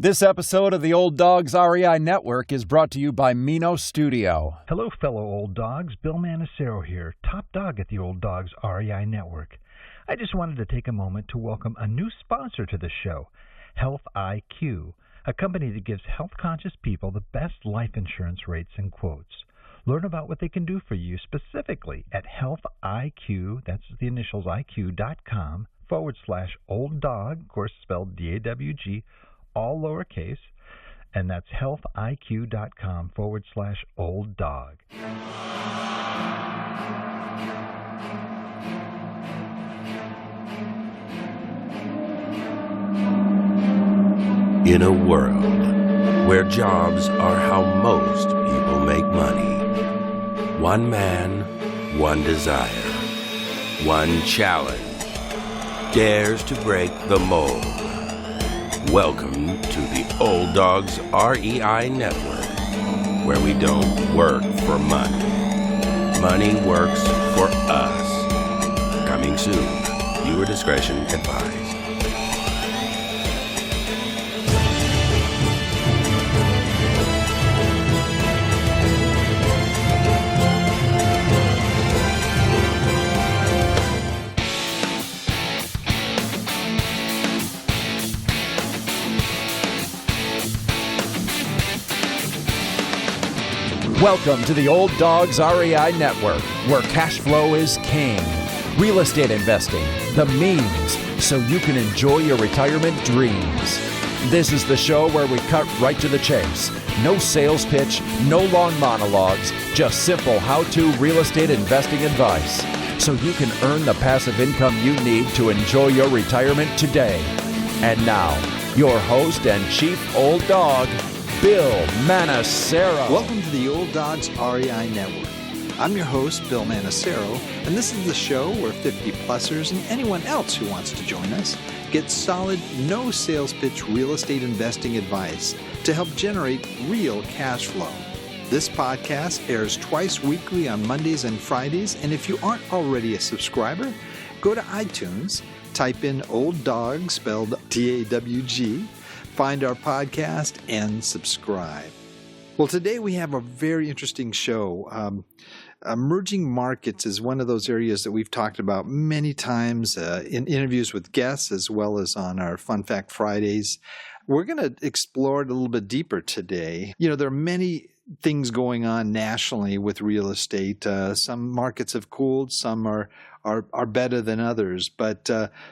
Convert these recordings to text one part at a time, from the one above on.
This episode of the Old Dogs REI Network is brought to you by Mino Studio. Hello, fellow old dogs. Bill Manicero here, top dog at the Old Dogs REI Network. I just wanted to take a moment to welcome a new sponsor to the show, Health IQ, a company that gives health-conscious people the best life insurance rates and quotes. Learn about what they can do for you specifically at Health IQ, that's the initials IQ.com/old dog, of course spelled D-A-W-G, all lowercase, and that's healthiq.com/old dog. In a world where jobs are how most people make money, one man, one desire, one challenge dares to break the mold. Welcome to the Old Dogs REI Network, where we don't work for money. Money works for us. Coming soon. Viewer discretion advised. Welcome to the Old Dogs REI Network, where cash flow is king. Real estate investing, the means, so you can enjoy your retirement dreams. This is the show where we cut right to the chase. No sales pitch, no long monologues, just simple how-to real estate investing advice, so you can earn the passive income you need to enjoy your retirement today. And now, your host and chief old dog, Bill Manicero. Welcome to the Old Dogs REI Network. I'm your host, Bill Manicero, and this is the show where 50-plussers and anyone else who wants to join us get solid, no sales pitch real estate investing advice to help generate real cash flow. This podcast airs twice weekly on Mondays and Fridays, and if you aren't already a subscriber, go to iTunes, type in Old Dog, spelled D-A-W-G, find our podcast, and subscribe. Well, today we have a very interesting show. Emerging markets is one of those areas that we've talked about many times in interviews with guests as well as on our Fun Fact Fridays. We're going to explore it a little bit deeper today. You know, there are many things going on nationally with real estate. Some markets have cooled, some are better than others, but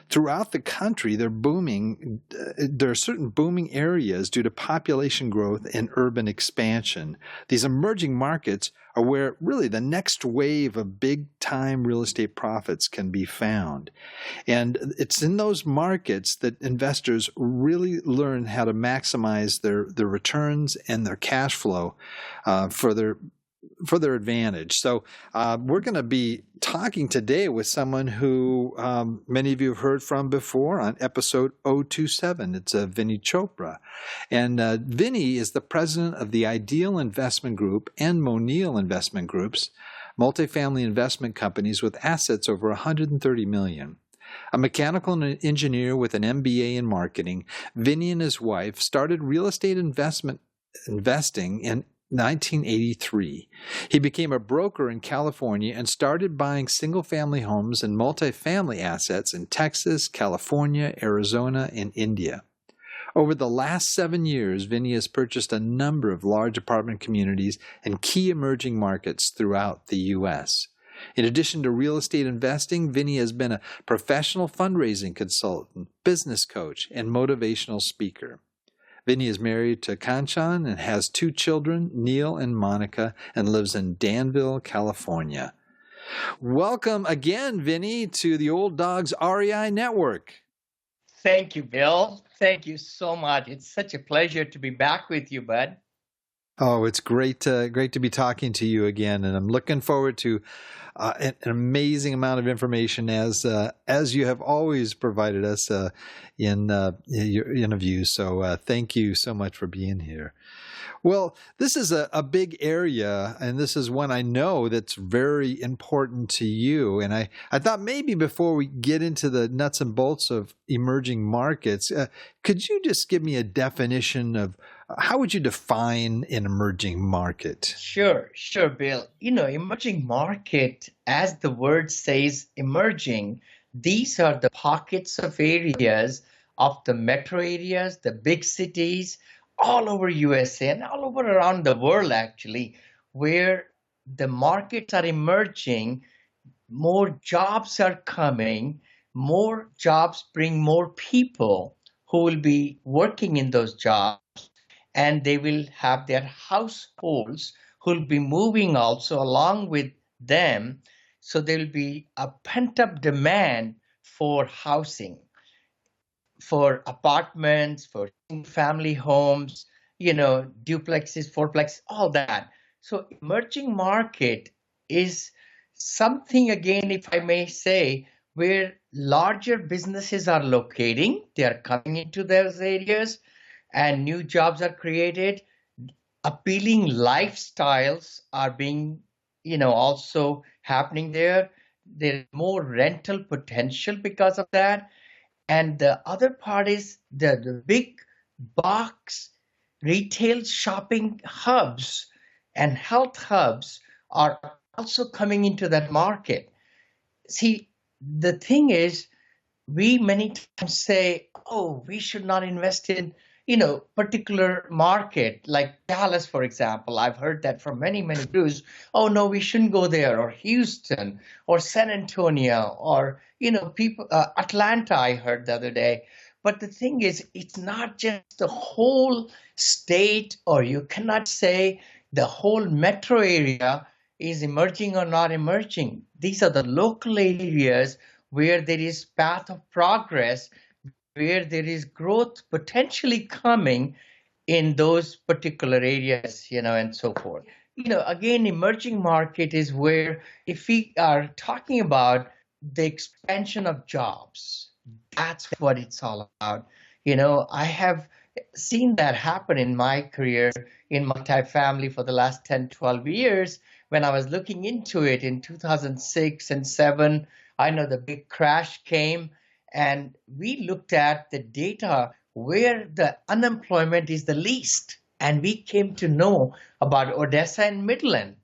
throughout the country, they're booming. There are certain booming areas due to population growth and urban expansion. These emerging markets are where really the next wave of big-time real estate profits can be found. And it's in those markets that investors really learn how to maximize their returns and their cash flow for their advantage. So we're going to be talking today with someone who many of you have heard from before on episode 027. It's Vinney Chopra. And Vinney is the president of the Ideal Investment Group and Monil Investment Group's multifamily investment companies with assets over $130 million. A mechanical engineer with an MBA in marketing, Vinney and his wife started real estate investing in 1983. He became a broker in California and started buying single-family homes and multifamily assets in Texas, California, Arizona, and India. Over the last 7 years, Vinney has purchased a number of large apartment communities in key emerging markets throughout the U.S. In addition to real estate investing, Vinney has been a professional fundraising consultant, business coach, and motivational speaker. Vinney is married to Kanchan and has 2 children, Neil and Monica, and lives in Danville, California. Welcome again, Vinney, to the Old Dogs REI Network. Thank you, Bill. Thank you so much. It's such a pleasure to be back with you, bud. Oh, it's great to be talking to you again, and I'm looking forward to an amazing amount of information as you have always provided us in your interviews. So thank you so much for being here. Well, this is a big area, and this is one I know that's very important to you. And I thought maybe before we get into the nuts and bolts of emerging markets, could you just give me a definition of how would you define an emerging market? Sure, Bill. Emerging market, as the word says, emerging, these are the pockets of areas of the metro areas, the big cities, all over USA and all over around the world, actually, where the markets are emerging, more jobs are coming, more jobs bring more people who will be working in those jobs, and they will have their households who will be moving also along with them. So there will be a pent-up demand for housing, for apartments, for family homes, duplexes, fourplexes, all that. So emerging market is something, again, if I may say, where larger businesses are locating. They are coming into those areas and new jobs are created. Appealing lifestyles are being, also happening there. There's more rental potential because of that. And the other part is the big box retail shopping hubs and health hubs are also coming into that market. See, the thing is, we many times say, oh, we should not invest in, particular market like Dallas, for example. I've heard that from many, many gurus. Oh, no, we shouldn't go there, or Houston, or San Antonio, or, people, Atlanta, I heard the other day. But the thing is, it's not just the whole state, or you cannot say the whole metro area is emerging or not emerging. These are the local areas where there is path of progress, where there is growth potentially coming in those particular areas, and so forth. Again, emerging market is where, if we are talking about the expansion of jobs, that's what it's all about. I have seen that happen in my career in multifamily for the last 10, 12 years. When I was looking into it in 2006 and 7, I know the big crash came, and we looked at the data where the unemployment is the least. And we came to know about Odessa and Midland.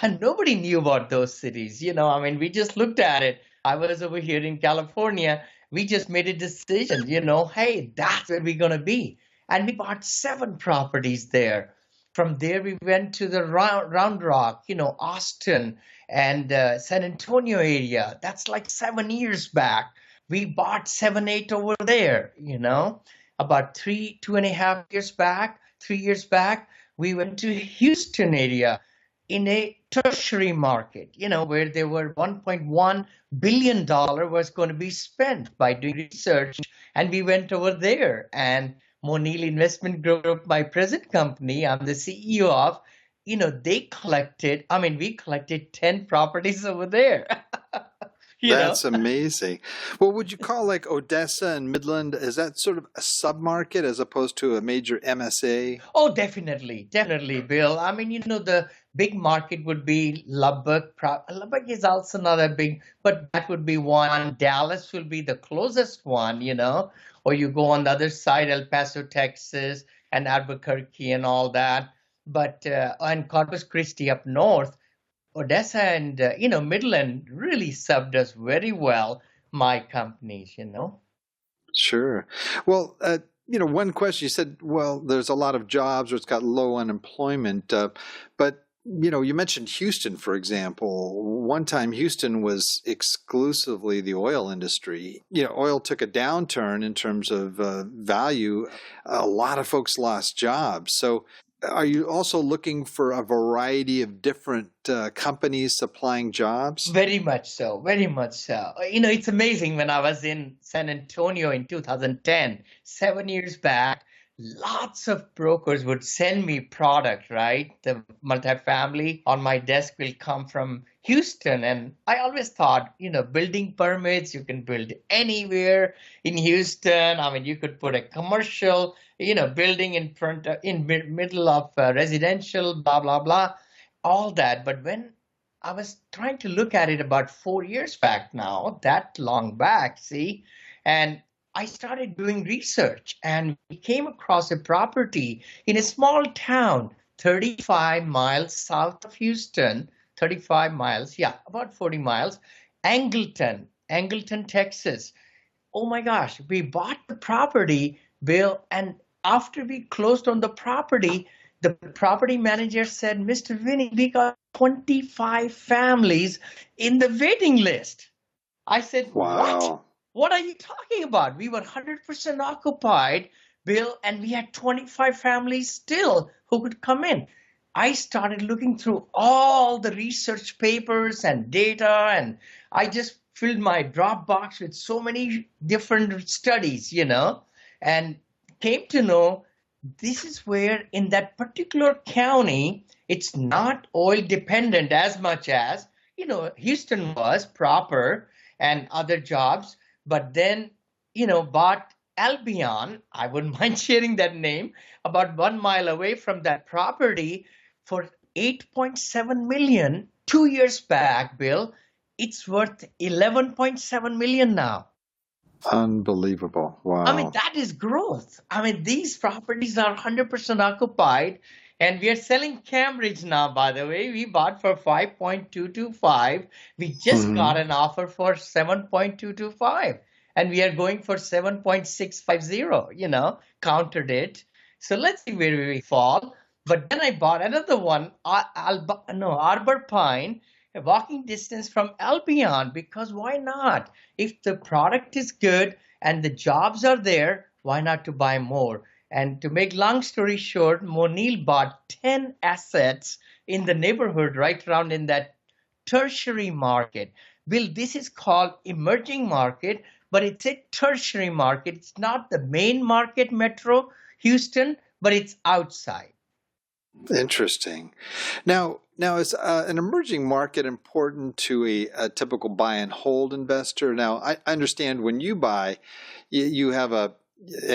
And nobody knew about those cities. We just looked at it. I was over here in California. We just made a decision, hey, that's where we're going to be. And we bought 7 properties there. From there, we went to the Round Rock, Austin and San Antonio area. That's like 7 years back. We bought 7, 8 over there, About 3 years back, we went to Houston area in a tertiary market, where there were $1.1 billion was going to be spent by doing research. And we went over there, and Monil Investment Group, my present company, I'm the CEO of, we collected 10 properties over there. That's amazing. Well, would you call like Odessa and Midland, is that sort of a sub-market as opposed to a major MSA? Oh, definitely, Bill. The big market would be Lubbock. Lubbock is also not a big, but that would be one. Dallas will be the closest one, or you go on the other side, El Paso, Texas, and Albuquerque and all that. But, and Corpus Christi up north, Odessa and, Midland really served us very well, my companies, Sure. Well, one question, you said, well, there's a lot of jobs or it's got low unemployment, but, you mentioned Houston, for example. One time Houston was exclusively the oil industry. Oil took a downturn in terms of value. A lot of folks lost jobs. So are you also looking for a variety of different companies supplying jobs? Very much so. It's amazing. When I was in San Antonio in 2010, 7 years back, lots of brokers would send me product, right? The multifamily on my desk will come from Houston. And I always thought, building permits, you can build anywhere in Houston. I mean, you could put a commercial, building in front, middle of residential, blah, blah, blah, all that. But when I was trying to look at it about 4 years back now, that long back, see, and I started doing research and we came across a property in a small town, 35 miles south of Houston, 35 miles, yeah, about 40 miles, Angleton, Texas. Oh my gosh, we bought the property, Bill, and after we closed on the property manager said, Mr. Vinney, we got 25 families in the waiting list. I said, Wow. what? What are you talking about? We were 100% occupied, Bill, and we had 25 families still who could come in. I started looking through all the research papers and data, and I just filled my Dropbox with so many different studies, and came to know this is where in that particular county, it's not oil dependent as much as, Houston was proper and other jobs. But then, bought Albion, I wouldn't mind sharing that name, about 1 mile away from that property for 8.7 million 2 years back, Bill. It's worth 11.7 million now. Unbelievable. Wow. I mean, that is growth. I mean, these properties are 100% occupied. And we are selling Cambridge now, by the way. We bought for 5.225. We just got an offer for 7.225. And we are going for 7.650, countered it. So let's see where we fall. But then I bought another one, Arbor Pine, a walking distance from Albion, because why not? If the product is good and the jobs are there, why not to buy more? And to make long story short, Monil bought 10 assets in the neighborhood right around in that tertiary market. Bill, this is called emerging market, but it's a tertiary market. It's not the main market, Metro Houston, but it's outside. Interesting. Now is an emerging market important to a typical buy and hold investor? Now, I understand when you buy, you have an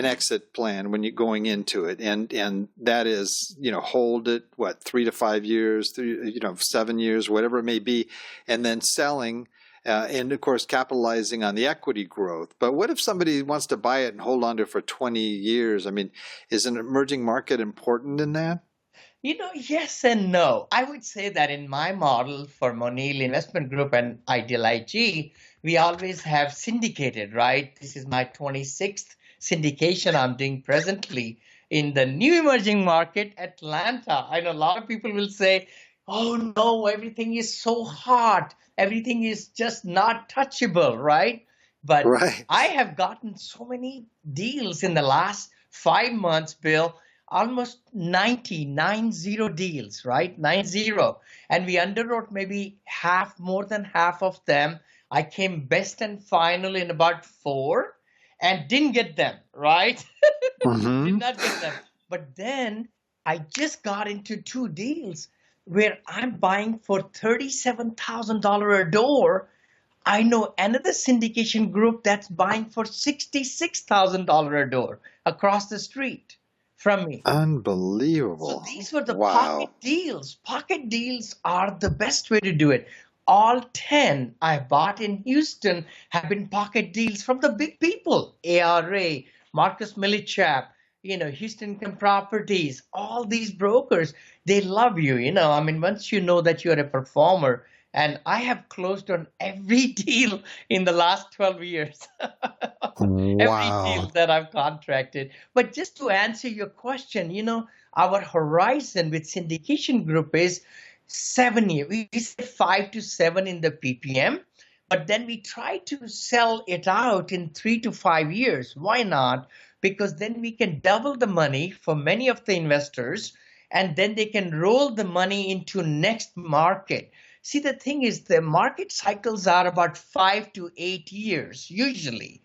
exit plan when you're going into it, and that is, hold it 3 to 5 years, 7 years, whatever it may be, and then selling, and of course capitalizing on the equity growth. But what if somebody wants to buy it and hold on to it for 20 years? I mean, is an emerging market important in that? Yes and no. I would say that in my model for Monil Investment Group and Ideal IG, we always have syndicated, right? This is my 26th syndication I'm doing presently in the new emerging market, Atlanta. I know a lot of people will say, oh no, everything is so hot. Everything is just not touchable, right? But right. I have gotten so many deals in the last 5 months, Bill, almost 90 deals, right? 90. And we underwrote maybe more than half of them. I came best and final in about 4. And didn't get them, right? Did not get them. But then I just got into 2 deals where I'm buying for $37,000 a door. I know another syndication group that's buying for $66,000 a door across the street from me. Unbelievable. So these were the pocket deals. Pocket deals are the best way to do it. All 10 I bought in Houston have been pocket deals from the big people. ARA, Marcus Millichap, Houston Properties, all these brokers, they love you. I mean, once you know that you're a performer, and I have closed on every deal in the last 12 years. Every deal that I've contracted. But just to answer your question, our horizon with syndication group is 7 years. We say 5 to 7 in the PPM, but then we try to sell it out in 3 to 5 years. Why not? Because then we can double the money for many of the investors, and then they can roll the money into next market. See, the thing is, the market cycles are about 5 to 8 years, usually,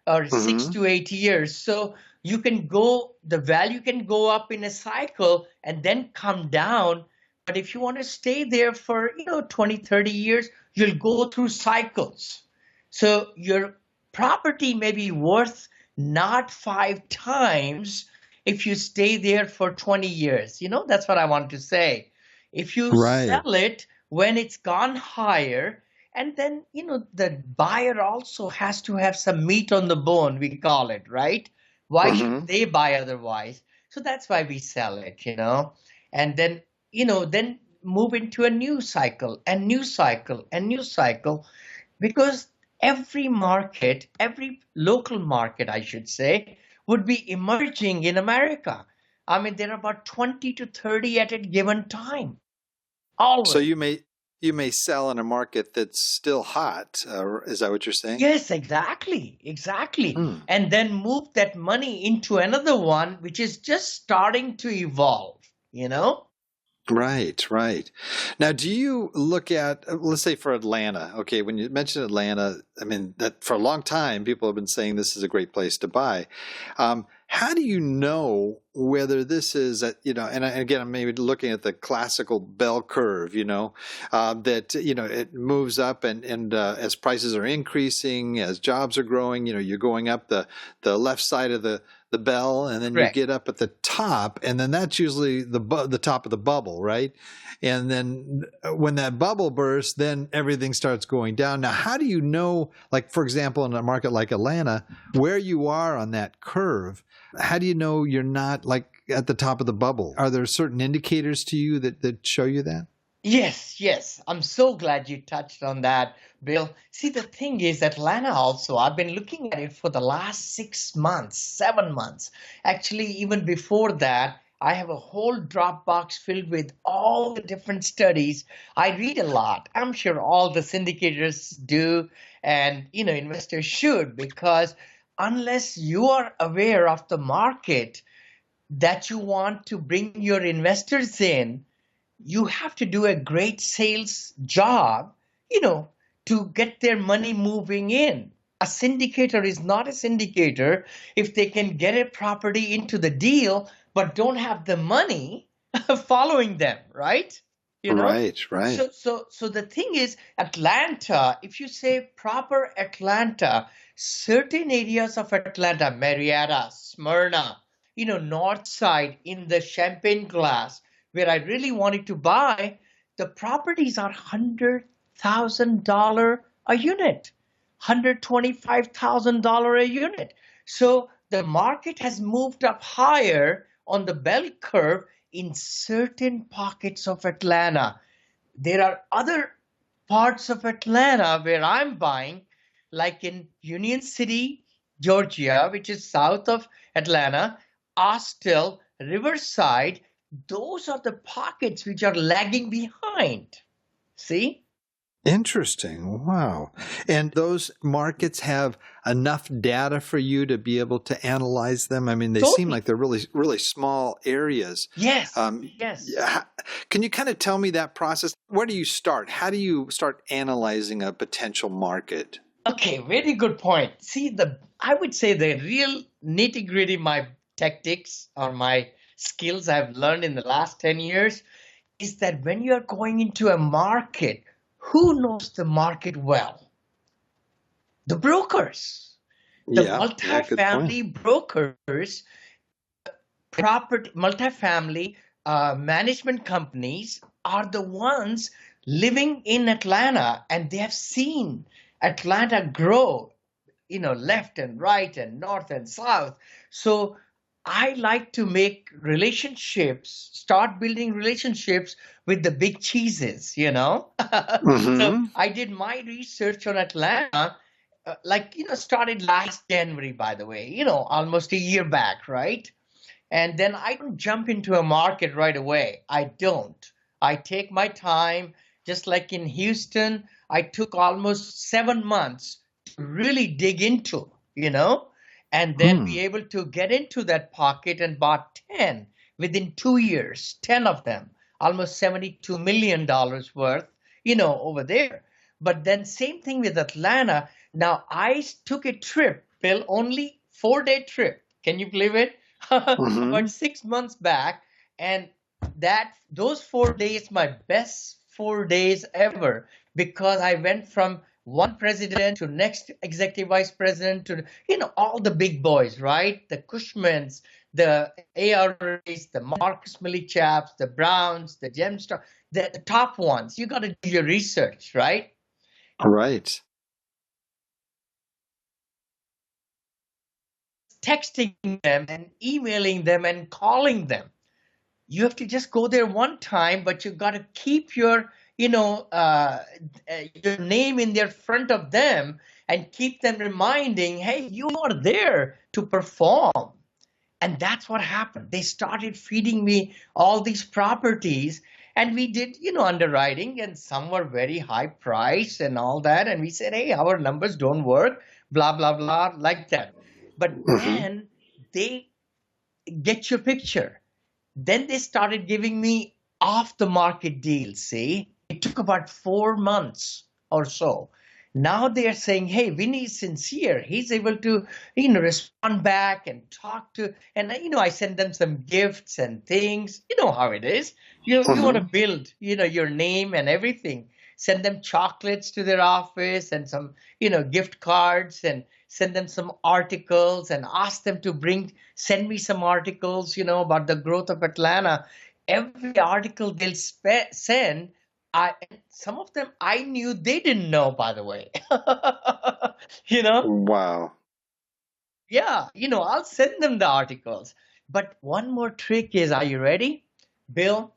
or 6 to 8 years. So the value can go up in a cycle and then come down. But if you want to stay there for, 20, 30 years, you'll go through cycles. So your property may be worth not 5 times if you stay there for 20 years. That's what I want to say. If you Right. sell it when it's gone higher, and then, the buyer also has to have some meat on the bone, we call it, right? Why should Mhm. they buy otherwise? So that's why we sell it. And then, then move into a new cycle and new cycle and new cycle, because every local market, I should say, would be emerging in America. I mean, there are about 20 to 30 at a given time, So always. you may sell in a market that's still hot. Is that what you're saying? Yes, exactly, exactly. Hmm. And then move that money into another one, which is just starting to evolve. Right, right. Now, do you look at, let's say for Atlanta, okay, when you mentioned Atlanta, I mean, that for a long time, people have been saying this is a great place to buy. How do you know whether this is, and again, I'm maybe looking at the classical bell curve, that, it moves up and as prices are increasing, as jobs are growing, you're going up the left side of the bell, and then you Correct. get up at the top, and then that's usually the top of the bubble, right? And then when that bubble bursts, then everything starts going down. Now, how do you know, like for example, in a market like Atlanta, where you are on that curve? How do you know you're not like at the top of the bubble? Are there certain indicators to you that show you that? Yes, yes. I'm so glad you touched on that, Bill. See, the thing is, Atlanta also, I've been looking at it for the last 6 months, 7 months. Actually, even before that, I have a whole Dropbox filled with all the different studies. I read a lot. I'm sure all the syndicators do, and investors should, because unless you are aware of the market that you want to bring your investors in, you have to do a great sales job, you know, to get their money moving in. A syndicator is not a syndicator if they can get a property into the deal but don't have the money following them, right? You know? Right, right. So the thing is, Atlanta, if you say proper Atlanta, certain areas of Atlanta, Marietta, Smyrna, north side in the Champagne Glass, where I really wanted to buy, the properties are $100,000 a unit, $125,000 a unit. So the market has moved up higher on the bell curve in certain pockets of Atlanta. There are other parts of Atlanta where I'm buying, like in Union City, Georgia, which is south of Atlanta, Austell, Riverside. Those are the pockets which are lagging behind. See? Interesting. Wow. And those markets have enough data for you to be able to analyze them? I mean, they seem Totally. like they're really, really small areas. Yes. Yes. Yeah. Can you kind of tell me that process? Where do you start? How do you start analyzing a potential market? Okay, very good point. See, I would say the real nitty-gritty my tactics or my skills I've learned in the last 10 years is that when you're going into a market, who knows the market well? The brokers, the Yeah, yeah, good point. multifamily brokers, property, multifamily management companies are the ones living in Atlanta, and they have seen Atlanta grow, left and right and north and south. So I like to make relationships, start building relationships with the big cheeses. So Mm-hmm. I did my research on Atlanta, started last January, by the way, almost a year back, right? And then I don't jump into a market right away. I don't. I take my time, just like in Houston, I took almost 7 months to really dig into, and then Hmm. be able to get into that pocket and bought 10 within 2 years, 10 of them, almost $72 million worth, over there. But then same thing with Atlanta. Now I took a trip, Bill, only 4-day trip. Can you believe it? About 6 months back. And those 4 days, my best 4 days ever, because I went from one president to next executive vice president to, all the big boys, right? The Cushmans, the ARAs, the Marcus Millichaps, the Browns, the Gemstar, the top ones. You got to do your research, right? Right. Texting them and emailing them and calling them. You have to just go there one time, but you got to keep your your name in their front of them and keep them reminding, hey, you are there to perform. And that's what happened. They started feeding me all these properties, and we did underwriting, and some were very high price and all that, and we said, hey, our numbers don't work, blah blah blah, like that. But then they get your picture. Then they started giving me off the market deals. See, it took about 4 months or so. Now they are saying, hey, Vinney is sincere. He's able to, respond back and talk to, and, I send them some gifts and things. You know how it is. You want to build, your name and everything. Send them chocolates to their office and some, gift cards, and send them some articles and ask them to send me some articles, about the growth of Atlanta. Every article they'll send, some of them I knew they didn't know, by the way. Wow. Yeah, I'll send them the articles. But one more trick is, are you ready, Bill?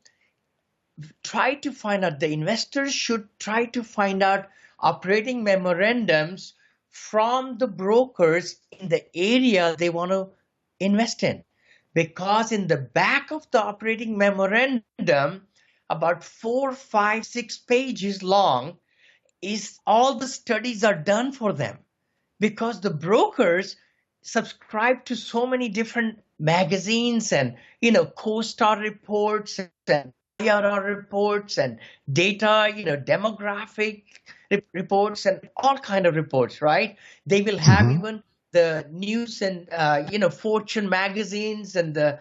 Try to find out, the investors should try to find out operating memorandums from the brokers in the area they want to invest in. Because in the back of the operating memorandum, about 4, 5, 6 pages long, is all the studies are done for them. Because the brokers subscribe to so many different magazines and, CoStar reports and IRR reports and data, demographic reports and all kind of reports, right? They will have even the news and, Fortune magazines and the,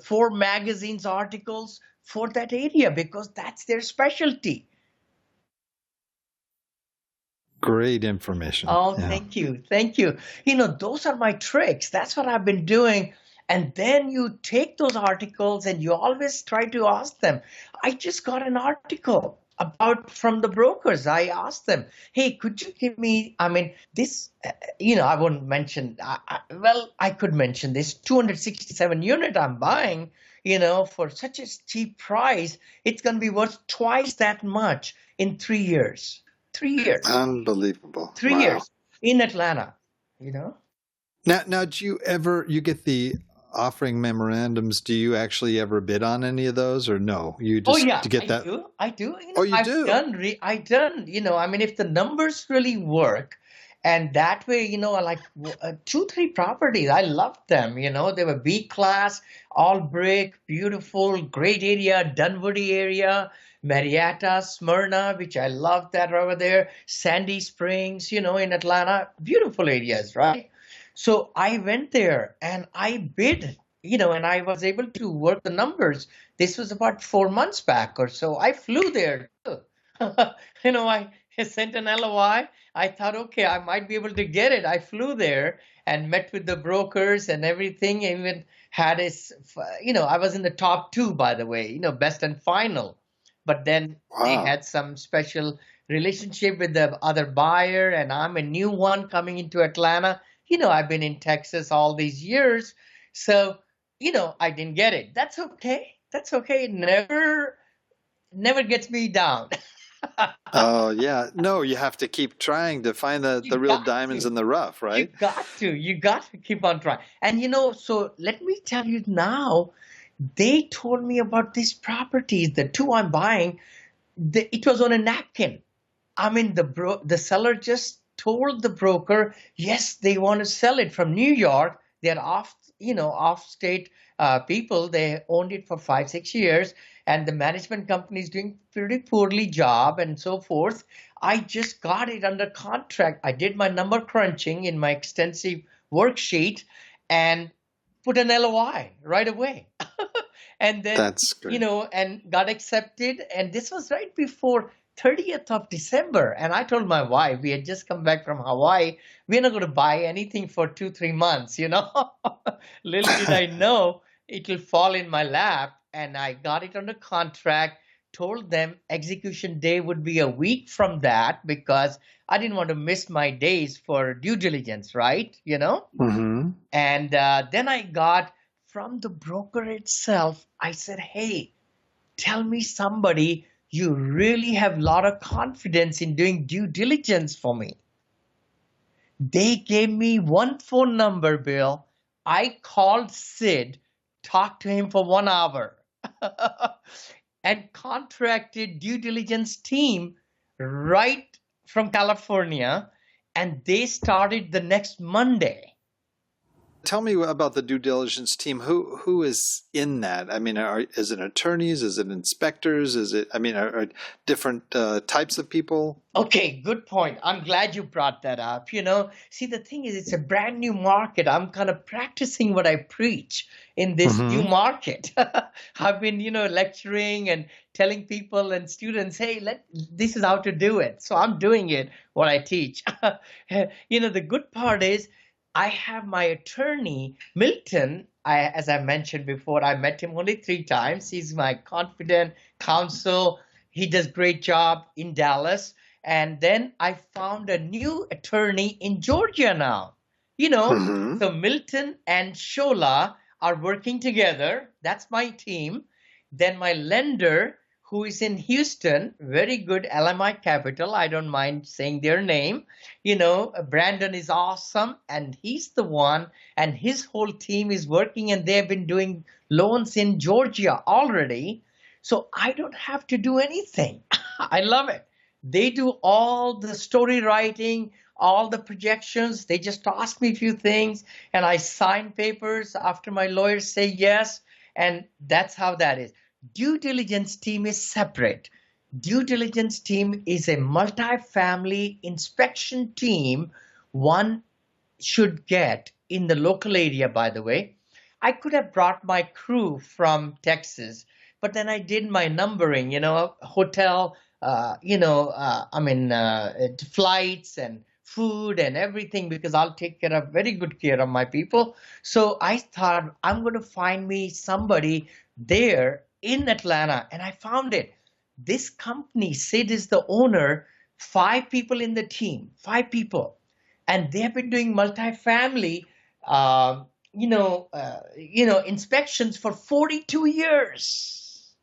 Forbes magazines articles for that area, because that's their specialty. Great information. Oh, yeah. Thank you. Thank you. Those are my tricks. That's what I've been doing. And then you take those articles and you always try to ask them. I just got an article from the brokers. I asked them, hey, could you give me, this, I won't mention, I could mention this 267 unit I'm buying, for such a cheap price. It's going to be worth twice that much in 3 years. 3 years. Unbelievable. 3 years in Atlanta, Now, do you get the offering memorandums? Do you actually ever bid on any of those, or no? You just get that? I do. I've do? I've done, if the numbers really work, and that way, like 2, 3 properties, I loved them. They were B class, all brick, beautiful, great area, Dunwoody area, Marietta, Smyrna, which I love that over there, Sandy Springs, in Atlanta, beautiful areas, right? So I went there and I bid, and I was able to work the numbers. This was about 4 months back or so. I flew there. I sent an LOI. I thought, okay, I might be able to get it. I flew there and met with the brokers and everything. Even had I was in the top 2, by the way, best and final. But then they had some special relationship with the other buyer, and I'm a new one coming into Atlanta. I've been in Texas all these years. So, I didn't get it. That's okay. That's okay. It never gets me down. Oh, yeah. No, you have to keep trying to find the real diamonds in the rough, right? You got to keep on trying. And, so let me tell you now, they told me about these properties, the 2 I'm buying, it was on a napkin. The seller just told the broker, yes, they want to sell it from New York. They're off-state people. They owned it for 5, 6 years, and the management company is doing pretty poorly job and so forth. I just got it under contract. I did my number crunching in my extensive worksheet, and put an LOI right away. And then, That's great. and got accepted. And this was right before 30th of December. And I told my wife, we had just come back from Hawaii. We're not going to buy anything for 2, 3 months, Little did I know it will fall in my lap. And I got it under contract, told them execution day would be a week from that because I didn't want to miss my days for due diligence, right? Mm-hmm. And then I got from the broker itself, I said, hey, tell me somebody you really have a lot of confidence in doing due diligence for me. They gave me one phone number, Bill. I called Sid, talked to him for 1 hour, and contracted due diligence team right from California, and they started the next Monday. Tell me about the due diligence team. Who is in that? I mean, is it attorneys? Is it inspectors? Are different types of people? Okay, good point. I'm glad you brought that up. See, the thing is, it's a brand new market. I'm kind of practicing what I preach in this new market. I've been, lecturing and telling people and students, hey, this is how to do it. So I'm doing it, what I teach. The good part is, I have my attorney, Milton. As I mentioned before, I met him only 3 times. He's my confident counsel. He does a great job in Dallas. And then I found a new attorney in Georgia now. So Milton and Shola are working together. That's my team. Then my lender, who is in Houston, very good, LMI Capital. I don't mind saying their name. Brandon is awesome, and he's the one, and his whole team is working, and they've been doing loans in Georgia already. So I don't have to do anything. I love it. They do all the story writing, all the projections. They just ask me a few things, and I sign papers after my lawyers say yes, and that's how that is. Due diligence team is separate. Due diligence team is a multifamily inspection team one should get in the local area, by the way. I could have brought my crew from Texas, but then I did my numbering, hotel, flights and food and everything, because I'll take very good care of my people. So I thought I'm going to find me somebody there in Atlanta, and I found it. This company, Sid is the owner, 5 people in the team, 5 people, and they have been doing multifamily, inspections for 42 years.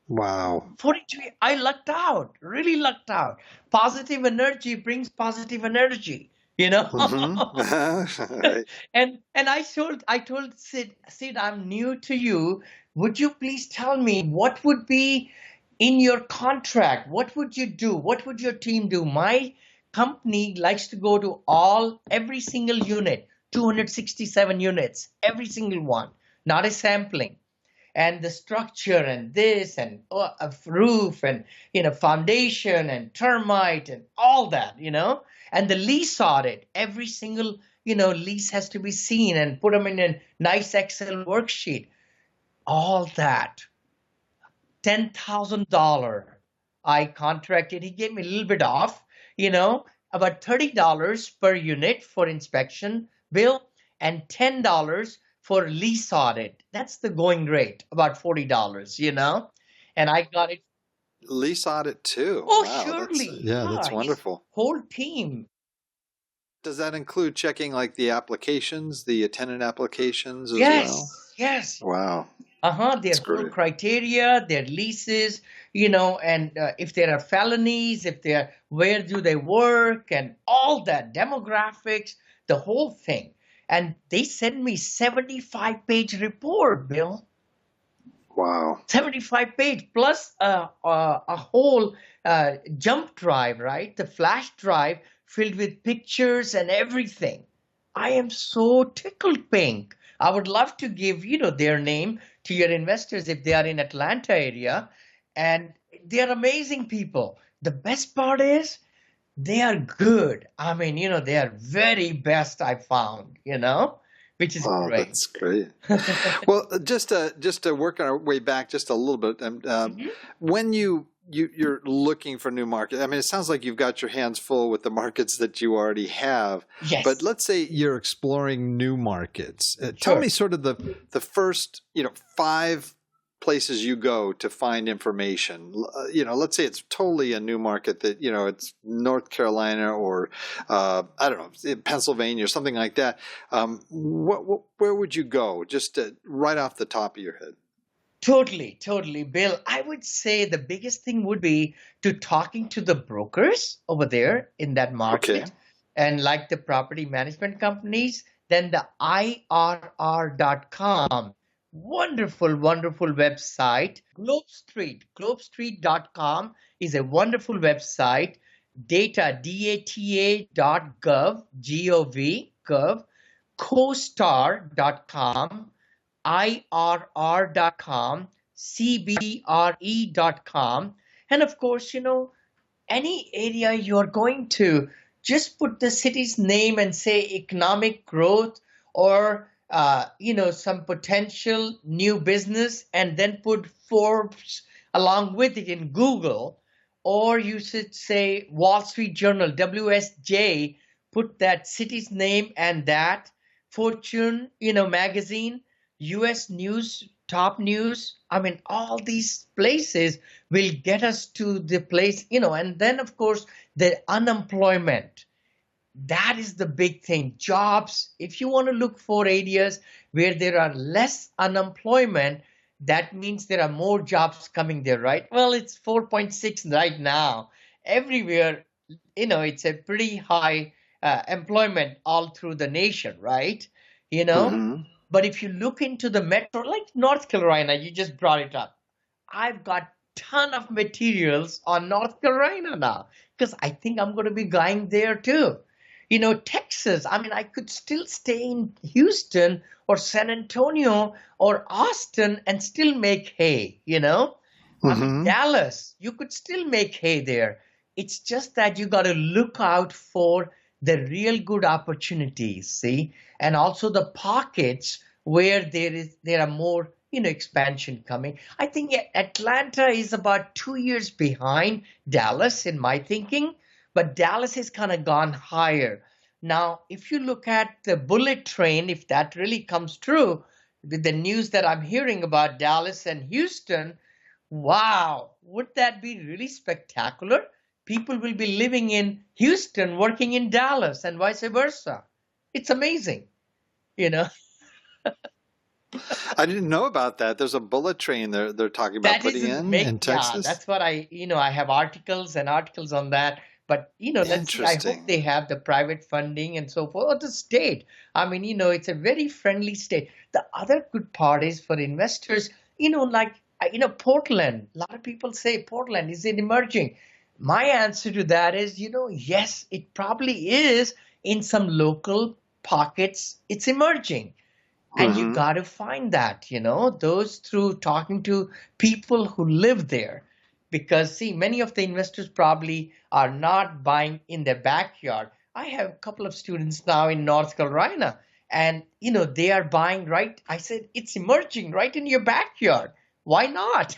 Wow. 42 years. I lucked out, really lucked out. Positive energy brings positive energy, Mm-hmm. And I told Sid, I'm new to you. Would you please tell me what would be in your contract? What would you do? What would your team do? My company likes to go to every single unit, 267 units, every single one, not a sampling. And the structure and this and a roof and, foundation and termite and all that, and the lease audit, every single, lease has to be seen and put them in a nice Excel worksheet. All that, $10,000 I contracted. He gave me a little bit off, about $30 per unit for inspection bill and $10 for lease audit. That's the going rate, about $40, and I got it. Lease audit too. Oh, wow, surely. that's His wonderful. whole team. Does that include checking like the applications, the tenant applications as Yes, well? yes. Wow. Their That's whole great. criteria, their leases, and if there are felonies, where do they work, and all that, demographics, the whole thing. And they sent me 75-page report, Bill. Wow. 75-page plus a whole jump drive, right? The flash drive filled with pictures and everything. I am so tickled pink. I would love to give, their name to your investors if they are in Atlanta area. And they are amazing people. The best part is they are good. I mean, they are very best I found, which is Oh, great. that's great. Well, just to work our way back just a little bit, when you're looking for new market, I mean, it sounds like you've got your hands full with the markets that you already have. But Yes, let's say you're exploring new markets. Tell sure. me sort of the first 5 places you go to find information. Let's say it's totally a new market that it's North Carolina or I don't know, Pennsylvania or something like that. Where would you go? Just right off the top of your head. Totally, totally, Bill. I would say the biggest thing would be to talking to the brokers over there in that Okay. market and like the property management companies, then the IRR.com. Wonderful, wonderful website. Globestreet.com is a wonderful website. Data.gov, G-O-V, gov, CoStar.com, IRR.com, CBRE.com. And of course, any area you're going to, just put the city's name and say economic growth or, some potential new business and then put Forbes along with it in Google. Or you should say Wall Street Journal, WSJ, put that city's name and that Fortune, magazine, US News, Top News. I mean, all these places will get us to the place, and then, of course, the unemployment. That is the big thing. Jobs, if you want to look for areas where there are less unemployment, that means there are more jobs coming there, right? Well, it's 4.6 right now. Everywhere, it's a pretty high employment all through the nation, right? You know, Mm-hmm. but if you look into the metro, like North Carolina, you just brought it up. I've got ton of materials on North Carolina now because I think I'm going to be going there too. Texas, I mean, I could still stay in Houston or San Antonio or Austin and still make hay. I mean, Mm-hmm. Dallas, you could still make hay there. It's just that you got to look out for the real good opportunities, see, and also the pockets where there are more, expansion coming. I think Atlanta is about 2 years behind Dallas in my thinking, but Dallas has kind of gone higher. Now, if you look at the bullet train, if that really comes true, with the news that I'm hearing about Dallas and Houston, wow, would that be really spectacular? People will be living in Houston, working in Dallas, and vice versa. It's amazing, you know. I didn't know about that. There's a bullet train they're talking about That putting isn't in make, yeah, Texas. that's what I have articles and articles on that. But, let's see, I hope Interesting. they have the private funding and so forth, or the state. I mean, it's a very friendly state. The other good part is for investors, like, Portland. A lot of people say Portland is it emerging. My answer to that is, yes, it probably is in some local pockets. It's emerging. And you Mm-hmm. got to find that, those through talking to people who live there. Because, see, many of the investors probably are not buying in their backyard. I have a couple of students now in North Carolina, and, they are buying right. I said, it's emerging right in your backyard. Why not?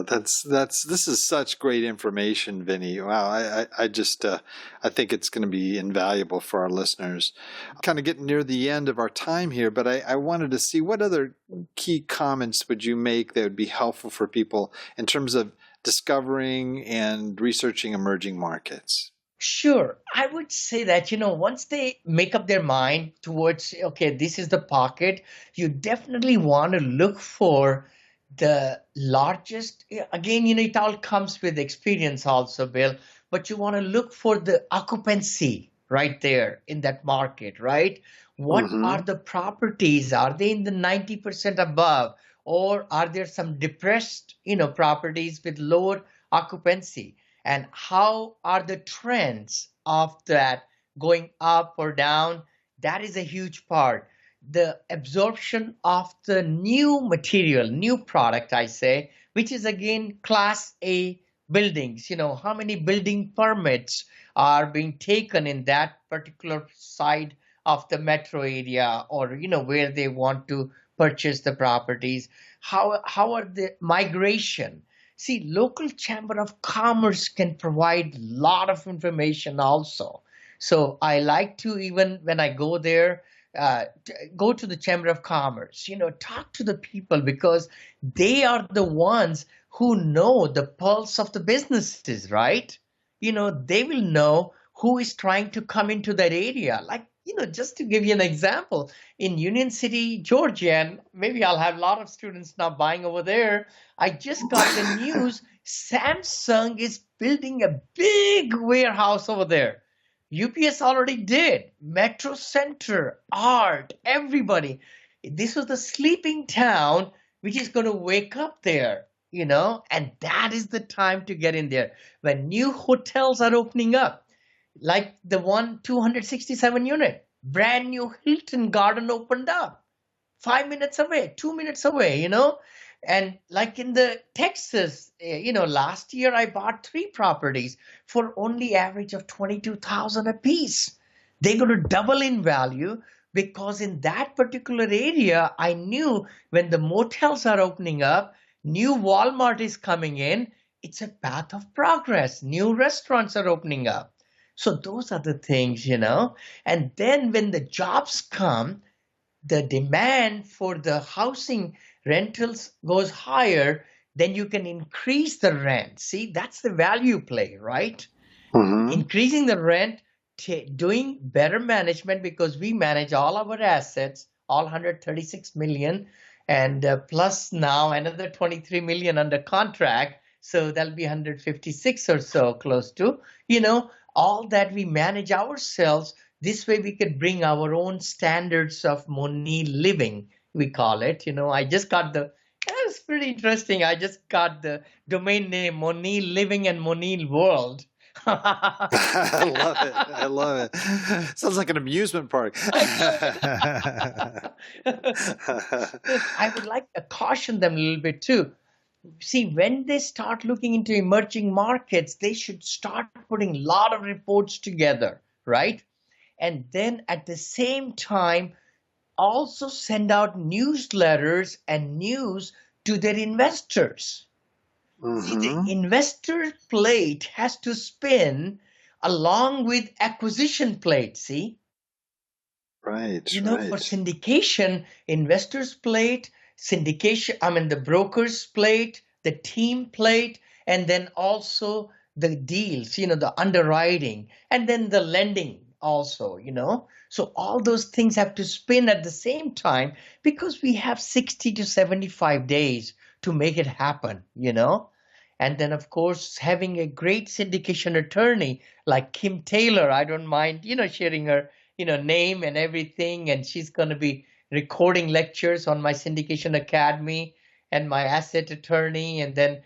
This is such great information, Vinny. Wow, I just I think it's going to be invaluable for our listeners. Kind of getting near the end of our time here, but I wanted to see what other key comments would you make that would be helpful for people in terms of discovering and researching emerging markets. Sure. I would say that, once they make up their mind towards, okay, this is the pocket, you definitely want to look for the largest. Again, it all comes with experience also, Bill, but you want to look for the occupancy right there in that market, right? What are Mm-hmm. the properties? Are they in the 90% above? Or are there some depressed, properties with lower occupancy? And how are the trends of that going up or down? That is a huge part. The absorption of the new material, new product, I say, which is again class A buildings. How many building permits are being taken in that particular side of the metro area, or where they want to purchase the properties. How are the migration? See, local chamber of commerce can provide a lot of information also. So I like to, even when I go there, go to the chamber of commerce, talk to the people, because they are the ones who know the pulse of the businesses, right? They will know who is trying to come into that area. Like, just to give you an example, in Union City, Georgia, and maybe I'll have a lot of students now buying over there. I just got the news Samsung is building a big warehouse over there. UPS already did. Metro Center, Art, everybody. This was the sleeping town which is going to wake up there, and that is the time to get in there when new hotels are opening up, like the one 267 unit, brand new Hilton Garden opened up 5 minutes away, 2 minutes away, And like in the Texas, last year I bought 3 properties for only average of 22,000 a piece. They're going to double in value because in that particular area, I knew when the motels are opening up, new Walmart is coming in. It's a path of progress. New restaurants are opening up. So those are the things, And then when the jobs come, the demand for the housing rentals goes higher, then you can increase the rent. See, that's the value play, right? Increasing the rent, doing better management, because we manage all our assets, all 136 million, and plus now another 23 million under contract. So that'll be 156 or so, close to, all that we manage ourselves. This way we could bring our own standards of money living, we call it. I just got it's pretty interesting. I just got the domain name Money Living and Money World. I love it. I love it. Sounds like an amusement park. I would like to caution them a little bit too. See, when they start looking into emerging markets, they should start putting a lot of reports together, right? And then at the same time, also send out newsletters and news to their investors. See, the investor plate has to spin along with acquisition plate, see? Right, For syndication, investors plate, the brokers plate, the team plate, and then also the deals, the underwriting, and then the lending also, So all those things have to spin at the same time because we have 60 to 75 days to make it happen, And then, of course, having a great syndication attorney like Kim Taylor, I don't mind, sharing her, name and everything. And she's going to be recording lectures on my syndication academy and my asset attorney. And then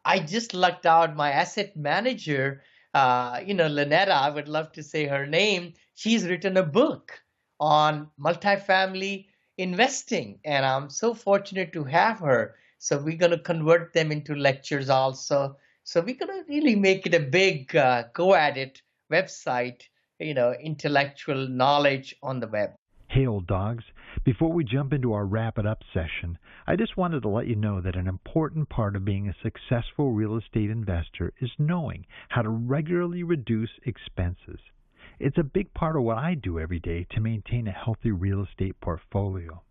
I just lucked out my asset manager, Lynetta, I would love to say her name. She's written a book on multifamily investing. And I'm so fortunate to have her. So we're going to convert them into lectures also. So we're going to really make it a big go at it website, intellectual knowledge on the web. Hey, old dogs. Before we jump into our wrap it up session, I just wanted to let you know that an important part of being a successful real estate investor is knowing how to regularly reduce expenses. It's a big part of what I do every day to maintain a healthy real estate portfolio.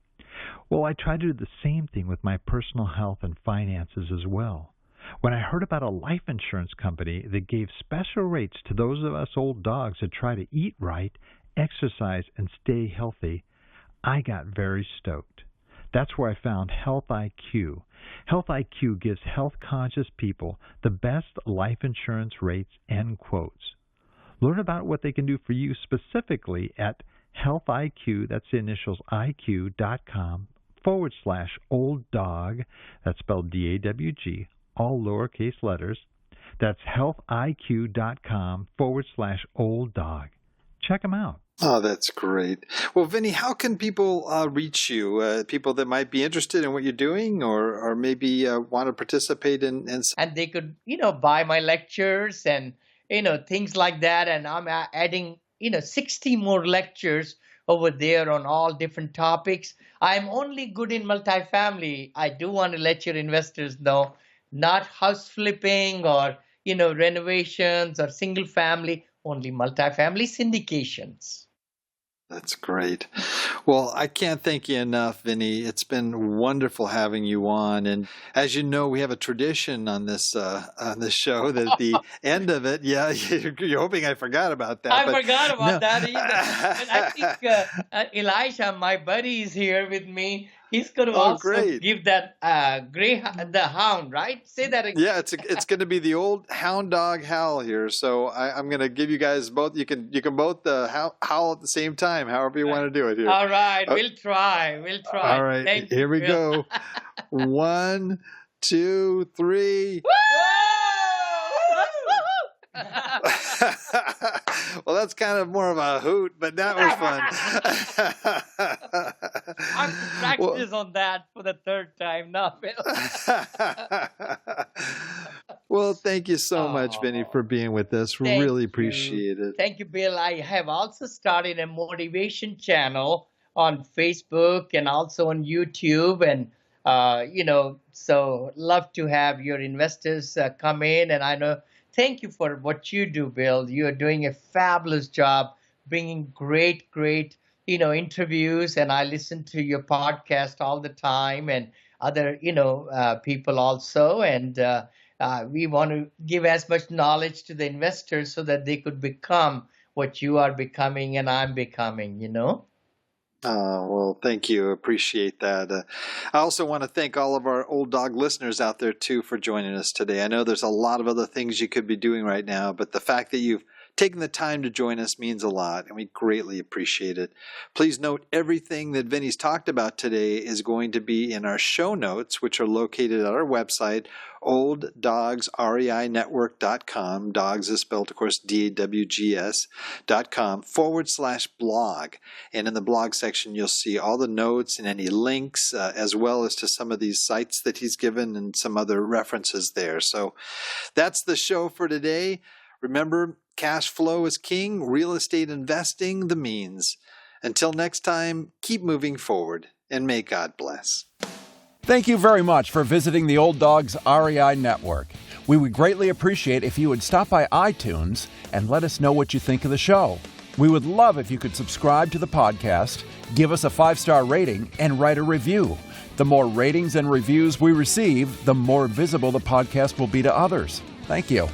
Well, I try to do the same thing with my personal health and finances as well. When I heard about a life insurance company that gave special rates to those of us old dogs that try to eat right, exercise, and stay healthy, I got very stoked. That's where I found Health IQ. Health IQ gives health-conscious people the best life insurance rates and quotes. Learn about what they can do for you specifically at Health IQ, that's the initials IQ.com/old dog, that's spelled DAWG, all lowercase letters. That's healthiq.com/old dog. Check them out. Oh, that's great. Well, Vinney, how can people reach you? People that might be interested in what you're doing or maybe want to participate in. And they could, buy my lectures and, things like that. And I'm adding, 60 more lectures over there on all different topics. I'm only good in multifamily. I do want to let your investors know, not house flipping or renovations or single family, only multifamily syndications. That's great. Well, I can't thank you enough, Vinney. It's been wonderful having you on. And as you know, we have a tradition on this show that at the end of it, you're hoping I forgot about that. I forgot about that either. And I think Elijah, my buddy, is here with me. He's going to also give that the hound, right? Say that again. Yeah, it's going to be the old hound dog howl here. So I'm going to give you guys both. You can both howl at the same time, however you want to do it here. All right, we'll try. All right, here we go. 1, 2, 3. Well, that's kind of more of a hoot, but that was fun. I'm practice on that for the third time now, Bill. Well, thank you so much, Vinney, for being with us. Really appreciate it. Thank you, Bill. I have also started a motivation channel on Facebook and also on YouTube, and so love to have your investors come in. And I know. Thank you for what you do, Bill. You are doing a fabulous job bringing great, interviews. And I listen to your podcast all the time and other, people also. And we want to give as much knowledge to the investors so that they could become what you are becoming and I'm becoming, Well, thank you. Appreciate that. I also want to thank all of our Old Dog listeners out there, too, for joining us today. I know there's a lot of other things you could be doing right now, but the fact that you've taken the time to join us means a lot, and we greatly appreciate it. Please note everything that Vinney's talked about today is going to be in our show notes, which are located at our website, olddogsreinetwork.com. Dogs is spelled, of course, DAWGS.com/blog. And in the blog section, you'll see all the notes and any links, as well as to some of these sites that he's given and some other references there. So that's the show for today. Remember, cash flow is king, real estate investing the means. Until next time, keep moving forward, and may God bless. Thank you very much for visiting the Old Dogs REI Network. We would greatly appreciate if you would stop by iTunes and let us know what you think of the show. We would love if you could subscribe to the podcast, give us a 5-star rating, and write a review. The more ratings and reviews we receive, the more visible the podcast will be to others. Thank you.